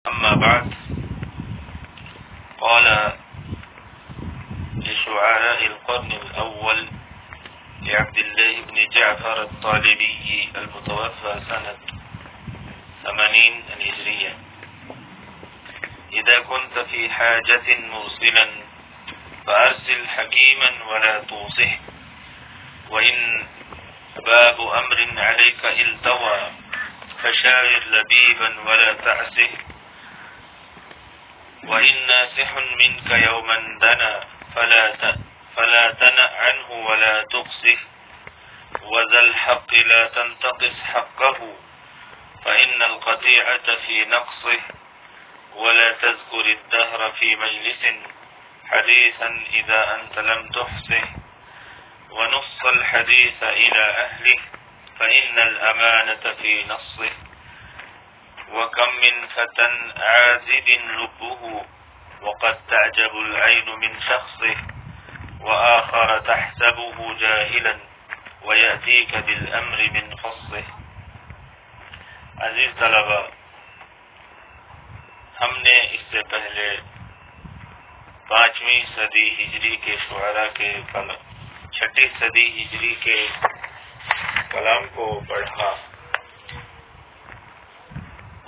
أما بعد، قال لشعراء القرن الأول لعبد الله بن جعفر الطالبي المتوفى سنة 80 الهجرية: إذا كنت في حاجة مرسلا فأرسل حكيما ولا توصه، وإن باب أمر عليك التوى فشاور لبيبا ولا تعسه، وإن ناسح منك يوما دنا فلا تنأ عنه ولا تقصه، وذا الحق لا تنتقص حقه فإن القطيعة في نقصه، ولا تذكر الدهر في مجلس حديثا إذا أنت لم تحصه، ونص الحديث إلى أهله فإن الأمانة في نصه، وكم من فتى عازب لبه وقد تعجب العين من شخصه، وآخر تحسبه جاهلا ويأتيك بالأمر من خصه۔ عزیز طلبہ، ہم نے اس سے پہلے 5ویں صدی ہجری کے شعراء کے 6ٹھی صدی ہجری کے کلام کو پڑھا،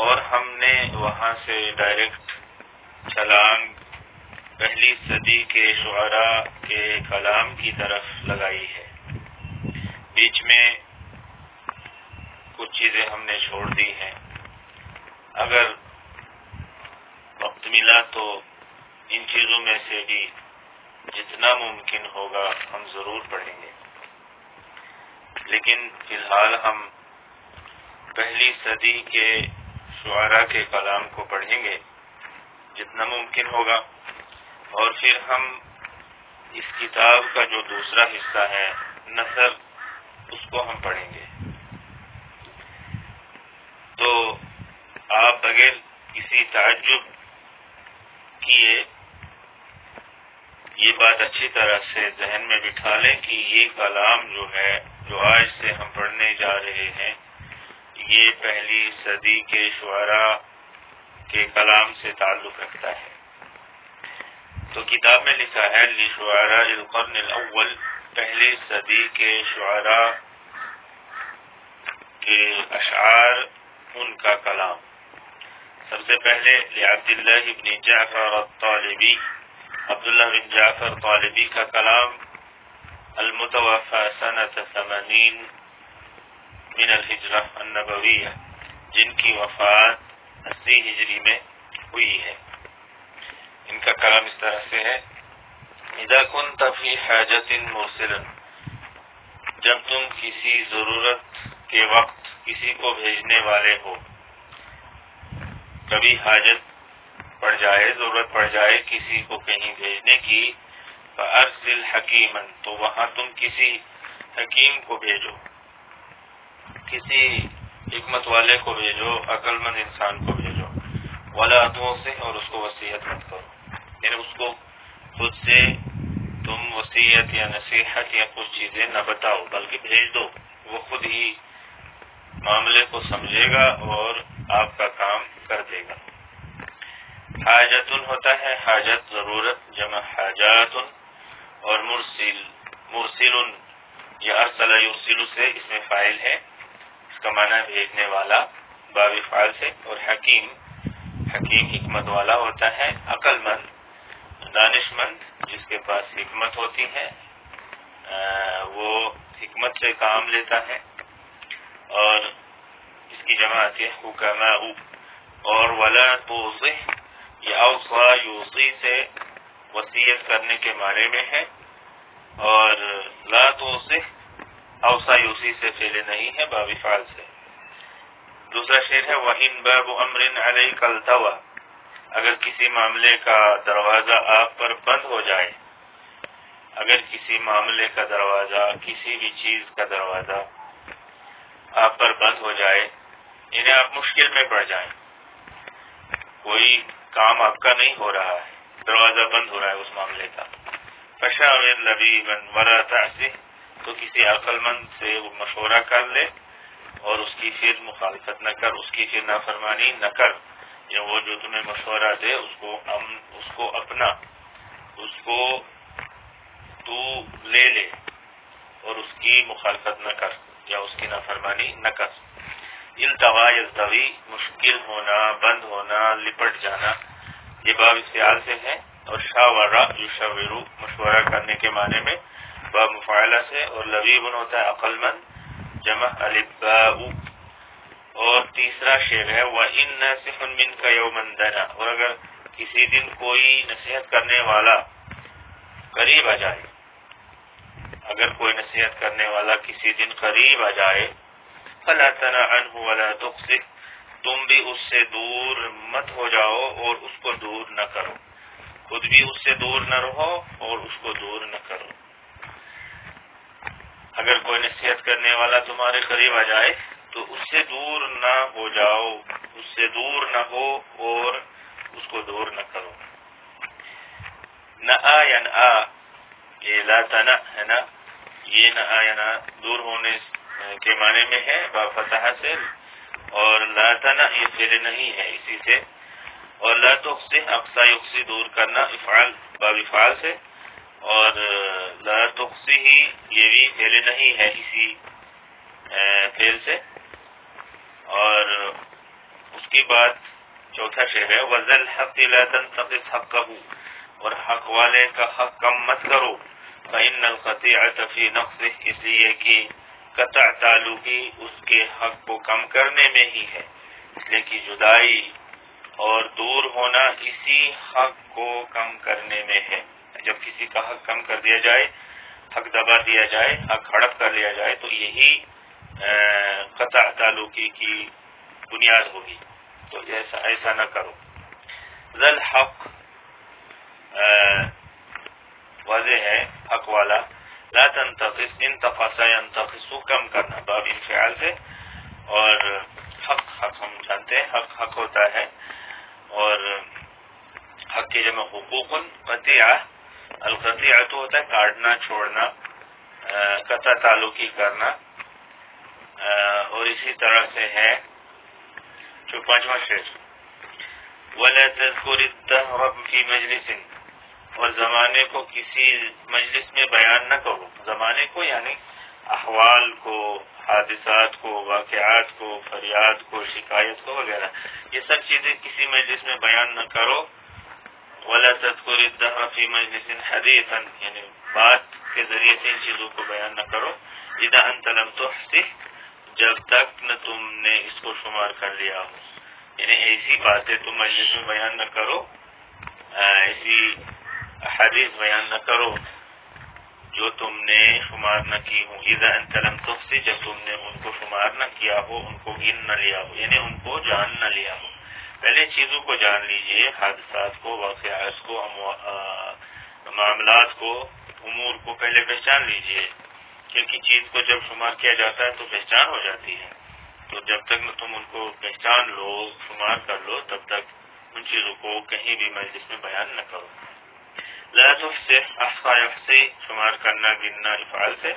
اور ہم نے وہاں سے ڈائریکٹ چھلانگ پہلی صدی کے شعراء کے کلام کی طرف لگائی ہے۔ بیچ میں کچھ چیزیں ہم نے چھوڑ دی ہیں، اگر وقت ملا تو ان چیزوں میں سے بھی جتنا ممکن ہوگا ہم ضرور پڑھیں گے، لیکن فی الحال ہم پہلی صدی کے شعراء کے کلام کو پڑھیں گے جتنا ممکن ہوگا، اور پھر ہم اس کتاب کا جو دوسرا حصہ ہے نثر، اس کو ہم پڑھیں گے۔ تو آپ بغیر کسی تعجب کیے یہ بات اچھی طرح سے ذہن میں بٹھا لیں کہ یہ کلام جو ہے جو آج سے ہم پڑھنے جا رہے ہیں، یہ پہلی صدی کے شعراء کے کلام سے تعلق رکھتا ہے۔ تو کتاب میں لکھا ہے لشعراء القرن الاول، پہلی صدی کے شعراء کے اشعار، ان کا کلام۔ سب سے پہلے لعبد اللہ بن جعفر الطالبی، عبداللہ بن جعفر طالبی کا کلام، المتوفى سنة 80 من الہجرہ النبویہ، جن کی وفات 80 ہجری میں ہوئی ہے۔ ان کا کلام اس طرح سے ہے: اذا كنت في حاجة مرسلا، جب تم کسی ضرورت کے وقت کسی کو بھیجنے والے ہو، کبھی حاجت پڑ جائے، ضرورت پڑ جائے کسی کو کہیں بھیجنے کی، فارسل حکیما، تو وہاں تم کسی حکیم کو بھیجو، کسی حکمت والے کو بھیجو، عقل مند انسان کو بھیجو، ولا توصه، اور اس کو وصیت مت کرو، یعنی اس کو خود سے تم وصیت یا نصیحت یا کچھ چیزیں نہ بتاؤ، بلکہ بھیج دو، وہ خود ہی معاملے کو سمجھے گا اور آپ کا کام کر دے گا۔ حاجتن ہوتا ہے حاجت، ضرورت، جمع حاجات، اور مرسل یا ارسل یرسل سے اس میں فاعل ہے، اس کا معنی بھیجنے والا، باب فعال سے، اور حکیم حکمت والا ہوتا ہے، عقل مند، دانش مند، جس کے پاس حکمت ہوتی ہے، وہ حکمت سے کام لیتا ہے، اور اس کی جمع آتی ہے حکماء۔ اور ولا توصی، یہ اوصا یوصی سے وصیت کرنے کے معنی میں ہے، اور لا توصی اوصا یوصی سے فعل نہیں ہے، باب فعل سے۔ دوسرا شعر ہے وَإِن بَابُ أَمْرٍ عَلَيْكَ الْتَوَى، اگر کسی معاملے کا دروازہ آپ پر بند ہو جائے، اگر کسی معاملے کا دروازہ، کسی بھی چیز کا دروازہ آپ پر بند ہو جائے، یعنی آپ مشکل میں پڑ جائیں، کوئی کام آپ کا نہیں ہو رہا ہے، دروازہ بند ہو رہا ہے اس معاملے کا، فشاور لبیبا ولا تعصه، تو کسی عقل مند سے وہ مشورہ کر لے اور اس کی پھر مخالفت نہ کر، اس کی پھر نافرمانی نہ کر، یا وہ جو تمہیں مشورہ دے اس کو اپنا، اس کو تو لے لے اور اس کی مخالفت نہ کر یا اس کی نافرمانی نہ کر۔ التوا یلتوی مشکل ہونا، بند ہونا، لپٹ جانا، یہ باب افتعال سے ہے، اور شاورا یشاورو مشورہ کرنے کے معنی میں باب مفاعلہ سے، اور لبیب ہوتا ہے عقل مند، جمع الباء۔ اور تیسرا شعر ہے وَإِن نَاصِحٌ مِّنْكَ يَوْمًا دَنَا، اور اگر کسی دن کوئی نصیحت کرنے والا قریب آ جائے، اگر کوئی نصیحت کرنے والا کسی دن قریب آ جائے، فَلَا تَنَا عَنْهُ وَلَا تُقْصِهْ، تم بھی اس سے دور مت ہو جاؤ اور اس کو دور نہ کرو، خود بھی اس سے دور نہ رہو اور اس کو دور نہ کرو۔ اگر کوئی نصیحت کرنے والا تمہارے قریب آ جائے تو اس سے دور نہ ہو جاؤ، اس سے دور نہ ہو اور اس کو دور نہ کرو۔ نآ ینآ، یہ لا تنع ہے نا، یہ نآ ینآ دور ہونے کے معنی میں ہے با فتح سے، اور لا تنع یہ فعل نہیں ہے اسی سے، اور لا تقصی اقصی یقصی دور کرنا افعال باب افعال سے، اور لا تقصی ہی یہ بھی فعل نہیں ہے اسی فعل سے۔ اور اس کے بعد چوتھا شعر ہے وَذَا الْحَقِّ لَا تَنْتَقِصْ حَقَّهُ، اور حق والے کا حق کم مت کرو، فَإِنَّ الْقَطِيعَةَ فِي نَقْصِهِ، اس لیے کہ قطع تعلقی اس کے حق کو کم کرنے میں ہی ہے، اس لیے کہ جدائی اور دور ہونا اسی حق کو کم کرنے میں ہے۔ جب کسی کا حق کم کر دیا جائے، حق دبا دیا جائے، حق ہڑپ کر لیا جائے تو یہی قطع تعلقی کی بنیاد ہوگی، تو ایسا نہ کرو۔ ذا الحق واضح ہے حق والا، لا تنتقص انتقص ينتقص کم کرنا باب انفعال سے، اور حق ہم جانتے ہیں حق ہوتا ہے، اور حق کی جمع حقوق، قطیعہ القطیعہ تو ہوتا ہے کاٹنا چھوڑنا، قطع تعلقی کرنا، اور اسی طرح سے ہے جو پانچواں شعر وَلَا تَذْكُرِ الدَّهْرَ فِي مَجْلِسٍ، اور زمانے کو کسی مجلس میں بیان نہ کرو، زمانے کو یعنی احوال کو، حادثات کو، واقعات کو، فریاد کو، شکایت کو وغیرہ، یہ سب چیزیں کسی مجلس میں بیان نہ کرو۔ وَلَا تَذْكُرِ الدَّهْرَ فِي مَجْلِسٍ حَدِيثًا، یعنی بات کے ذریعے سے ان چیزوں کو بیان نہ کرو۔ اِذَا أَنْتَ لَمْ تُحْصِهْ، جب تک نہ تم نے اس کو شمار کر لیا ہو، یعنی ایسی باتیں تم مجلس میں بیان نہ کرو، ایسی حدیث بیان نہ کرو جو تم نے شمار نہ کی ہو۔ اذا انت لم تحصي، جب تم نے ان کو شمار نہ کیا ہو، ان کو گن نہ لیا ہو، یعنی ان کو جان نہ لیا ہو۔ پہلے چیزوں کو جان لیجئے، حادثات کو، واقعات کو، معاملات کو، امور کو پہلے پہچان لیجئے، کیونکہ چیز کو جب شمار کیا جاتا ہے تو پہچان ہو جاتی ہے، تو جب تک نہ تم ان کو پہچان لو، شمار کر لو، تب تک ان چیزوں کو کہیں بھی مجلس میں بیان نہ کرو۔ لا تحصی، احصا یحصی شمار کرنا گننا افعال سے،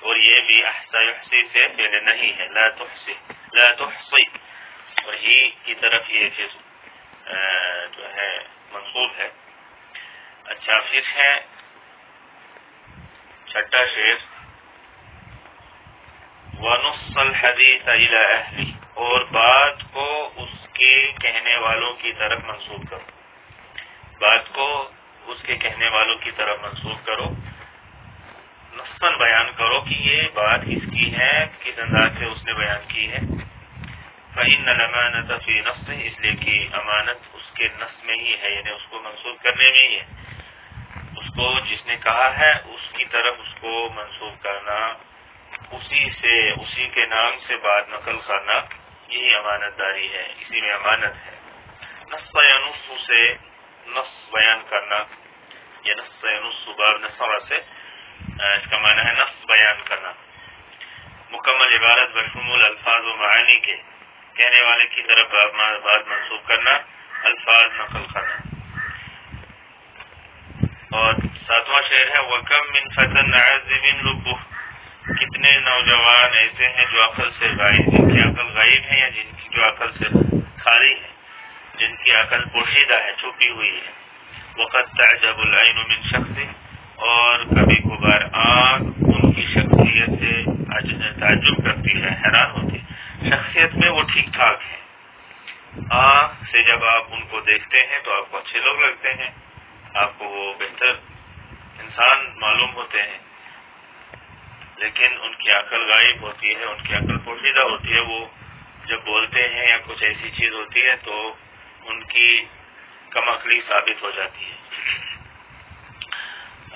اور یہ بھی احصا یحصی سے فعل نہیں ہے، لا تحصی لا تحصی، اور ہی کی طرف یہ چیز جو ہے منصوب ہے۔ اچھا پھر ہے چھٹا شعر وَنُصَّ الْحَدِيثَ إِلَىٰ أَهْلِهِ، اور بات کو اس کے کہنے والوں کی طرف منسوب کرو، بات کو اس کے کہنے والوں کی طرف منسوب کرو، نصاً بیان کرو کہ یہ بات کس کی ہے، کس انداز سے اس نے بیان کی ہے۔ فَإِنَّ الْأَمَانَةَ فِي نَصِّهِ، اس لیے کہ امانت اس کے نص میں ہی ہے، یعنی اس کو منسوب کرنے میں ہی ہے، اس کو جس نے کہا ہے اس کی طرف اس کو منسوب کرنا، اسی کے نام سے بات نقل کرنا، یہی امانت داری ہے، اسی میں امانت ہے۔ نص ینص سے نص بیان کرنا، یہ نص ینص باب نصر سے اس کا معنی ہے نص بیان کرنا، مکمل عبارت بشمول الفاظ و معانی کے، کہنے والے کی طرف بات منسوب کرنا، الفاظ نقل کرنا۔ اور ساتواں شعر ہے وَكَمْ مِنْ فَتًى عَازِبٍ لُبُّهُ، کتنے نوجوان ایسے ہیں جو عقل سے غائب، جن کی عقل غائب ہے یا جن کی جو عقل سے خالی ہے، جن کی عقل پوشیدہ ہے، چھپی ہوئی ہے. وقد تعجب العین من شخص، اور کبھی کبھار آنکھ ان کی شخصیت سے تعجب کرتی ہے، حیران ہوتی ہے. شخصیت میں وہ ٹھیک ٹھاک ہے، آنکھ سے جب آپ ان کو دیکھتے ہیں تو آپ کو اچھے لوگ لگتے ہیں، آپ کو وہ بہتر انسان معلوم ہوتے ہیں، لیکن ان کی عقل غائب ہوتی ہے، ان کی عقل پوشیدہ ہوتی ہے. وہ جب بولتے ہیں یا کچھ ایسی چیز ہوتی ہے تو ان کی کم عقلی ثابت ہو جاتی ہے.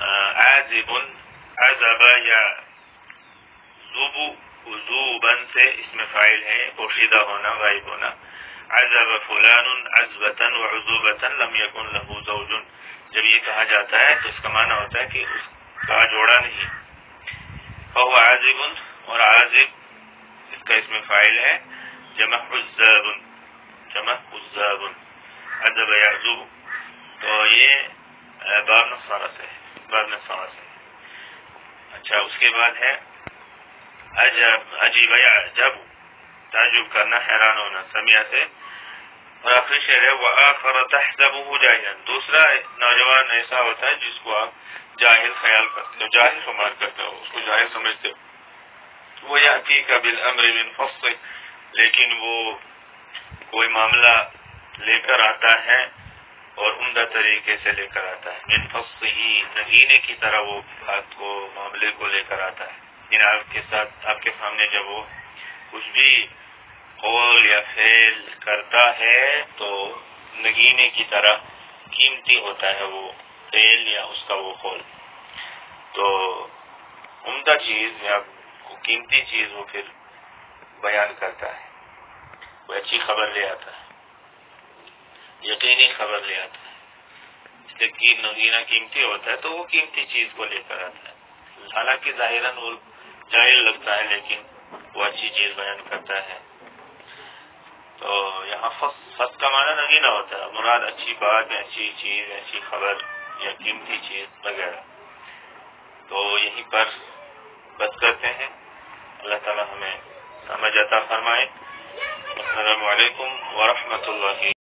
عازب، عزب یا ذوبن سے اس میں فاعل ہے، پوشیدہ ہونا، غائب ہونا. عزب فلان عزبة وعزوبة لم يكن له زوج، جب یہ کہا جاتا ہے تو اس کا معنی ہوتا ہے کہ اس کا جوڑا نہیں. فهو عازب، اور عازب اس کا اس میں فاعل ہے، جمع عزاب، جمع عزاب، عزب یعزب. تو یہ باب نصارہ سے ہے، باب نصارہ سے. اچھا، اس کے بعد ہے عجب، عجیب یعجب، تعجب کرنا، حیران ہونا، سمیع سے. اور آخری شعر ہے وآخر تحسبه جاہلا، دوسرا نوجوان ایسا ہوتا ہے جس کو آپ جاہل خیال کرتے ہو، جاہل شمار کرتے ہو، اس کو جاہل سمجھتے ہو. وہ یأتیک بالامر من فصل، لیکن وہ کوئی معاملہ لے کر آتا ہے اور عمدہ طریقے سے لے کر آتا ہے. من فصله، نگینے کی طرح وہ بات کو، معاملے کو لے کر آتا ہے. یعنی آپ کے ساتھ، آپ کے سامنے جب وہ کچھ بھی قول یا فعل کرتا ہے تو نگینے کی طرح قیمتی ہوتا ہے وہ فعل یا اس کا وہ قول. تو عمدہ چیز یا قیمتی چیز وہ پھر بیان کرتا ہے، وہ اچھی خبر لے آتا ہے، یقینی خبر لے آتا ہے. اس لیے کہ نگینہ قیمتی ہوتا ہے تو وہ قیمتی چیز کو لے کر آتا ہے. حالانکہ ظاہراً وہ جاہل لگتا ہے لیکن وہ اچھی چیز بیان کرتا ہے. تو یہاں فص کا معنی نگینہ ہوتا ہے، مراد اچھی بات، اچھی چیز، اچھی خبر یا قیمتی چیز وغیرہ. تو یہیں پر بس کرتے ہیں. اللہ تعالی ہمیں سمجھ عطا فرمائے. السلام علیکم ورحمۃ اللہ.